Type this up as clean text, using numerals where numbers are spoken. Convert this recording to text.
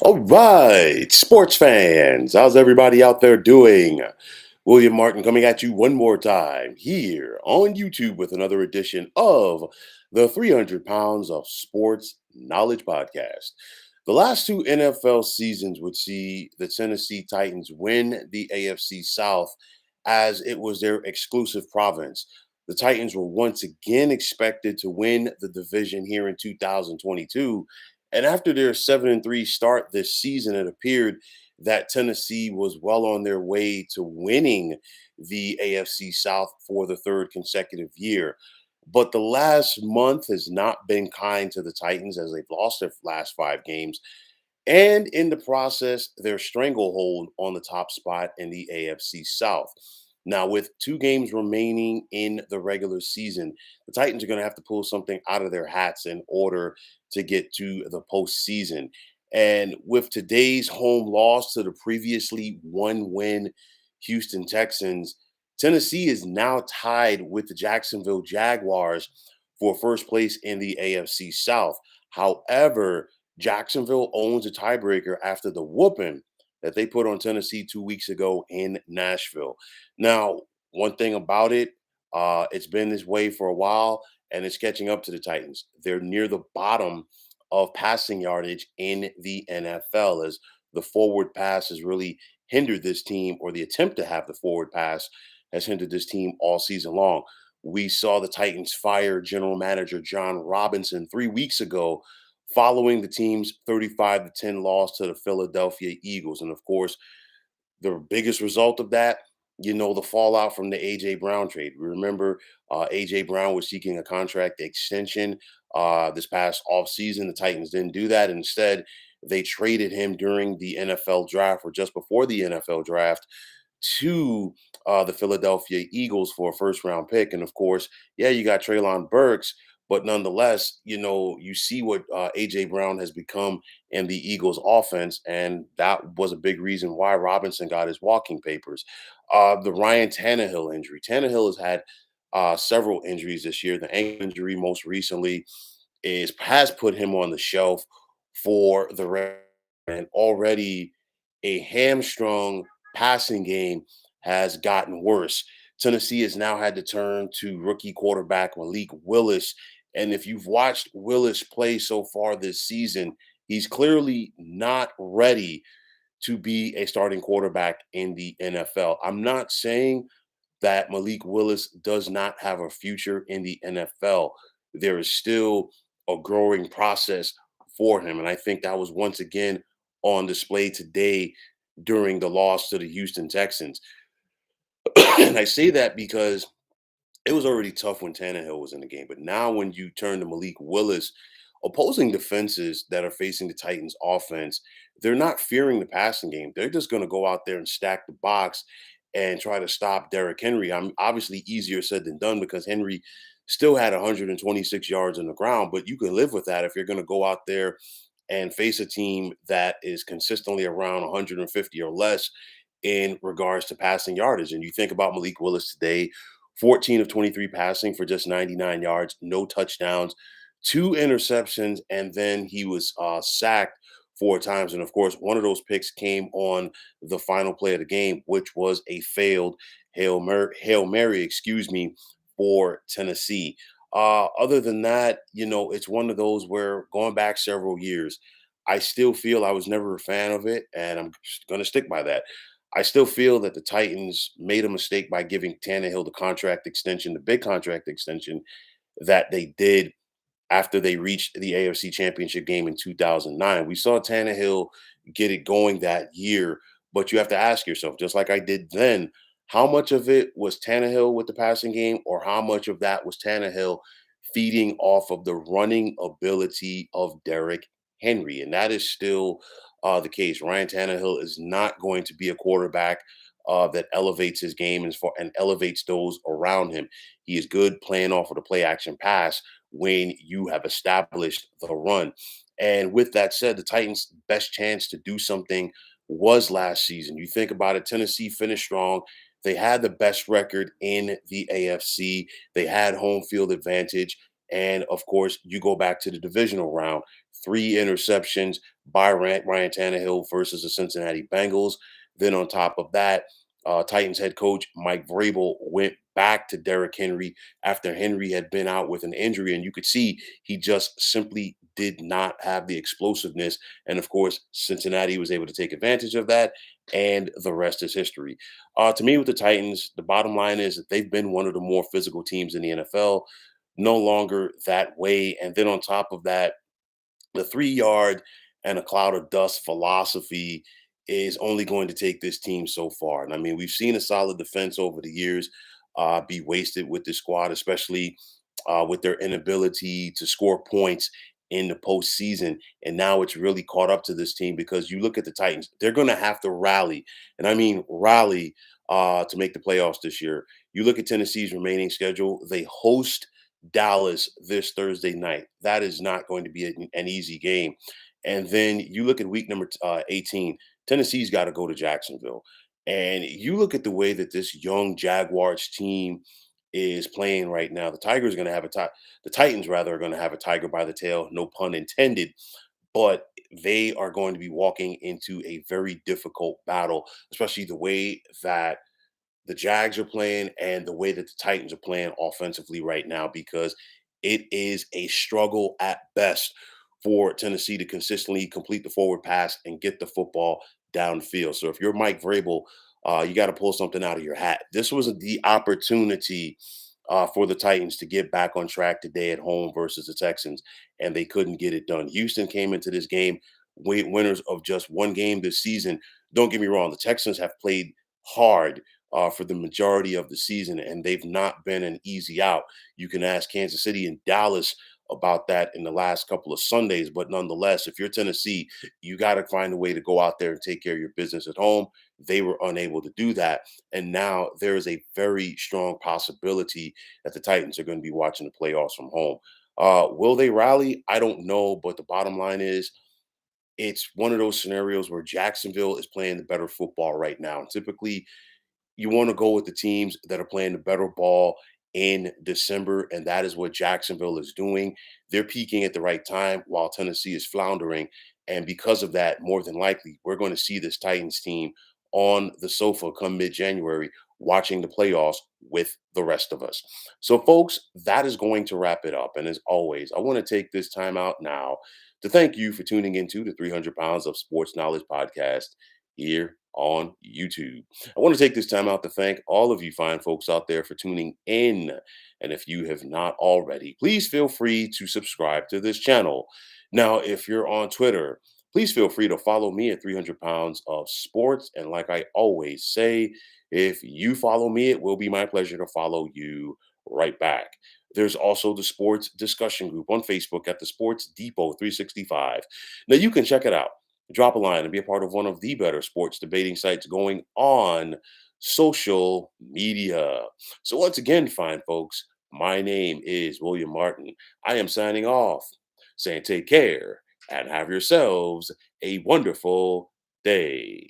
All right, sports fans, how's everybody out there doing? William Martin coming at you one more time here on YouTube with another edition of the 300 Pounds of Sports Knowledge Podcast. The last two NFL seasons would see the Tennessee Titans win the AFC South as it was their exclusive province. The Titans were once again expected to win the division here in 2022. And after their 7-3 start this season, it appeared that Tennessee was well on their way to winning the AFC South for the third consecutive year. But the last month has not been kind to the Titans as they've lost their last five games. And in the process, their stranglehold on the top spot in the AFC South. Now, with two games remaining in the regular season, the Titans are going to have to pull something out of their hats in order to get to the postseason. And with today's home loss to the previously one win Houston Texans, Tennessee is now tied with the Jacksonville Jaguars for first place in the AFC South. However, Jacksonville owns a tiebreaker after the whooping that they put on Tennessee 2 weeks ago in Nashville. Now, one thing about it, it's been this way for a while, and it's catching up to the Titans. They're near the bottom of passing yardage in the NFL as the forward pass has really hindered this team, or the attempt to have the forward pass has hindered this team all season long. We saw the Titans fire general manager John Robinson 3 weeks ago following the team's 35-10 loss to the Philadelphia Eagles. And of course, the biggest result of that, the fallout from the AJ Brown trade. We remember AJ Brown was seeking a contract extension this past offseason. The Titans didn't do that. Instead, they traded him during the NFL draft or just before the NFL draft to the Philadelphia Eagles for a first round pick. And of course, yeah, you got Traylon Burks, but nonetheless, you see what AJ Brown has become in the Eagles offense. And that was a big reason why Robinson got his walking papers. The Ryan Tannehill injury. Tannehill has had several injuries this year. The ankle injury most recently has put him on the shelf for the rest, and already a hamstrung passing game has gotten worse. Tennessee has now had to turn to rookie quarterback Malik Willis. And if you've watched Willis play so far this season, he's clearly not ready to be a starting quarterback in the NFL. I'm not saying that Malik Willis does not have a future in the NFL. There is still a growing process for him. And I think that was once again on display today during the loss to the Houston Texans. And I say that because it was already tough when Tannehill was in the game. But now when you turn to Malik Willis, opposing defenses that are facing the Titans offense, they're not fearing the passing game. They're just going to go out there and stack the box and try to stop Derrick Henry. I'm obviously easier said than done because Henry still had 126 yards on the ground, but you can live with that if you're going to go out there and face a team that is consistently around 150 or less in regards to passing yardage. And you think about Malik Willis today, 14 of 23 passing for just 99 yards, no touchdowns, two interceptions, and then he was sacked four times. And of course, one of those picks came on the final play of the game, which was a failed Hail Mary, for Tennessee. Other than that, it's one of those where going back several years, I still feel I was never a fan of it, and I'm going to stick by that. I still feel that the Titans made a mistake by giving Tannehill the contract extension, the big contract extension that they did after they reached the AFC Championship game in 2009. We saw Tannehill get it going that year, but you have to ask yourself, just like I did then, how much of it was Tannehill with the passing game, or how much of that was Tannehill feeding off of the running ability of Derrick Henry? And that is still the case. Ryan Tannehill is not going to be a quarterback that elevates his game and elevates those around him. He is good playing off of the play action pass when you have established the run. And with that said, the Titans' best chance to do something was last season. You think about it, Tennessee finished strong. They had the best record in the AFC. They had home field advantage. And of course, you go back to the divisional round. three interceptions by Ryan Tannehill versus the Cincinnati Bengals. Then on top of that, Titans head coach Mike Vrabel went back to Derrick Henry after Henry had been out with an injury, and you could see he just simply did not have the explosiveness. And of course, Cincinnati was able to take advantage of that, and the rest is history. To me, with the Titans, the bottom line is that they've been one of the more physical teams in the NFL. No longer that way. And then on top of that, the 3 yard and a cloud of dust philosophy is only going to take this team so far. And I mean, we've seen a solid defense over the years be wasted with this squad, especially with their inability to score points in the postseason. And now it's really caught up to this team because you look at the Titans, they're going to have to rally. And I mean, rally to make the playoffs this year. You look at Tennessee's remaining schedule, they host Dallas this Thursday night. That is not going to be an easy game. And then you look at week number 18, Tennessee's got to go to Jacksonville. And you look at the way that this young Jaguars team is playing right now. The Tigers are going to have the Titans rather are going to have a tiger by the tail, no pun intended. But they are going to be walking into a very difficult battle, especially the way that the Jags are playing and the way that the Titans are playing offensively right now, because it is a struggle at best for Tennessee to consistently complete the forward pass and get the football downfield. So if you're Mike Vrabel, you got to pull something out of your hat. This was the opportunity for the Titans to get back on track today at home versus the Texans, and they couldn't get it done. Houston came into this game winners of just one game this season. Don't get me wrong, the Texans have played hard for the majority of the season, and they've not been an easy out. You can ask Kansas City and Dallas about that in the last couple of Sundays, but nonetheless, if you're Tennessee, you got to find a way to go out there and take care of your business at home. They were unable to do that, and now there is a very strong possibility that the Titans are going to be watching the playoffs from home. Will they rally? I don't know, but the bottom line is it's one of those scenarios where Jacksonville is playing the better football right now. And typically, you want to go with the teams that are playing the better ball in December, and that is what Jacksonville is doing. They're peaking at the right time while Tennessee is floundering. And because of that, more than likely, we're going to see this Titans team on the sofa come mid January watching the playoffs with the rest of us. So, folks, that is going to wrap it up. And as always, I want to take this time out now to thank you for tuning into the 300 Pounds of Sports Knowledge podcast here on YouTube. I want to take this time out to thank all of you fine folks out there for tuning in. And if you have not already, please feel free to subscribe to this channel. Now, if you're on Twitter, please feel free to follow me at 300 Pounds of Sports. And like I always say, if you follow me, it will be my pleasure to follow you right back. There's also the sports discussion group on Facebook at the Sports Depot 365. Now, you can check it out, drop a line, and be a part of one of the better sports debating sites going on social media. So, once again, fine folks, my name is William Martin. I am signing off, saying take care and have yourselves a wonderful day.